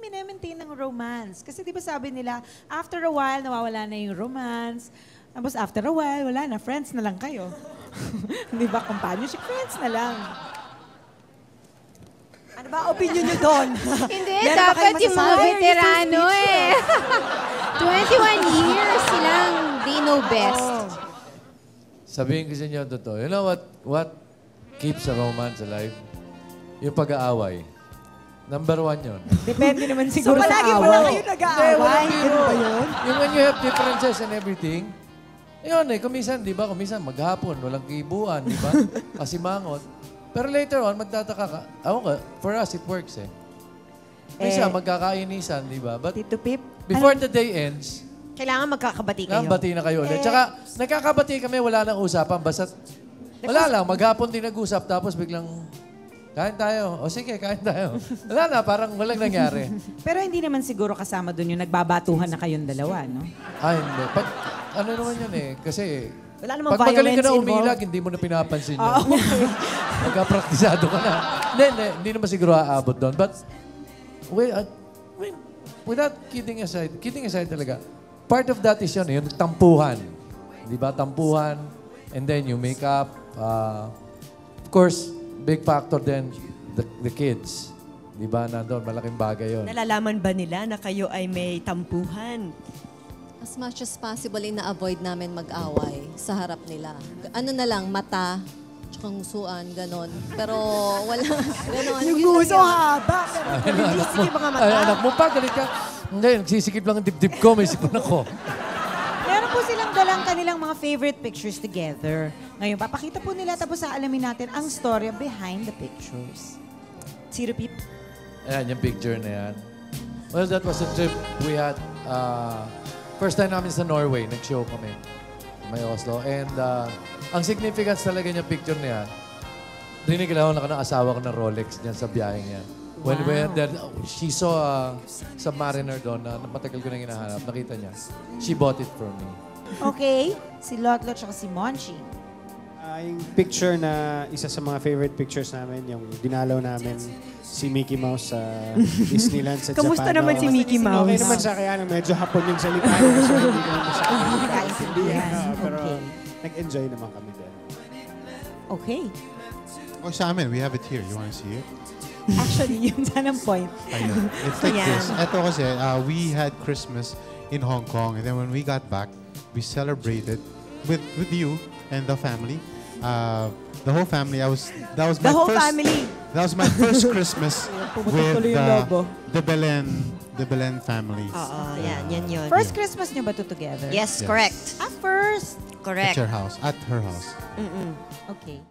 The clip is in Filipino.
minemaintain ng romance? Kasi di ba sabi nila, after a while, nawawala na yung romance. Tapos after a while, wala na, friends na lang kayo. Di ba, companionship, friends na lang. Ano ba opinion nyo doon? Hindi, Meron ba dapat kayong yung mga masasabi? veterano eh. 21 years silang they know best. Sabihin ko sa inyo totoo. You know what keeps a romance alive? Yung pag-aaway. Number 1 yun. Depende naman So, siguro palagi sa pa lang awa. kayo nag-aaway. Ganun ba yun? Yung when you have differences and everything, yun kumisan, di ba? Kumisan, maghapon, walang kibuan, di ba? Kasimangot. Pero later on, magtataka ka. For us, it works eh. Minsan, magkakainisan, di ba? But Tito Pip, before the day ends, Kailangan magkakabati kayo. bati na kayo ulit. Tsaka, nagkakabati kami, wala nang usapan. Basta, wala lang, maghapon din nag-usap, tapos biglang, kain tayo. O sige, kain tayo. Wala na, parang walang nangyari. pero hindi naman siguro kasama doon yung nagbabatuhan na kayong dalawa, no? Ay, hindi. Ano naman yun eh, kasi, Wala namang pag magaling ka violence na involved. umilag, hindi mo na pinapansin yun. Magkapraktisado ka na. Hindi naman siguro aabot doon. But, without kidding aside talaga, part of that is yun, yung tampuhan. Di ba? Tampuhan, and then you make up. Of course, big factor then, the kids. Di ba? Nandun, malaking bagay yun. Nalalaman ba nila na kayo ay may tampuhan? As much as possible, ina-avoid namin mag-away sa harap nila. Ano na lang, mata, tsaka ngusuan, ganon. Pero wala, ganon. Yung Yun lang nguso yun. haba. Pero hindi sige mga mata. Ay, anak mo pa, galit ka. Hindi, nagsisikip lang ang dibdib ko, may sipon ako. Meron po silang dalang kanilang mga favorite pictures together. Ngayon, papakita po nila tapos aalamin natin ang storya behind the pictures. Tito Pip. Ayan, yung picture na yan. Well, that was a trip we had. First time namin sa Norway, nag-show kami. May Oslo. And ang significance talaga niya picture na yan, rinig lang ako ng asawa ko ng Rolex niyan sa biyaheng yan. When we went there, she saw a Submariner doon na matagal ko nang hinahanap. Nakita niya. She bought it for me. Okay, si Lotlo at si Monchi. Yung picture na isa sa mga favorite pictures namin, yung dinalaw namin si Mickey Mouse sa Disneyland sa Japan. Kamusta naman si Mickey Mouse? Okay naman sa kaya medyo hapon yung salita. So hindi ko naman sa Kaintindihan. pero Okay. nag-enjoy naman kami din. Okay. Oh, sa amin, we have it here. You want to see it? Actually, yun sanang point. Ayun. It's like Ayan. this. Ito kasi, we had Christmas in Hong Kong, and then when we got back, we celebrated with you and the family. The whole family. That was The my whole first. family. That was my first Christmas with the Belen family. Oo, yan yun. First Christmas niyo ba to together? Yes, Yes. correct. First. At Correct. your house, at her house. Okay.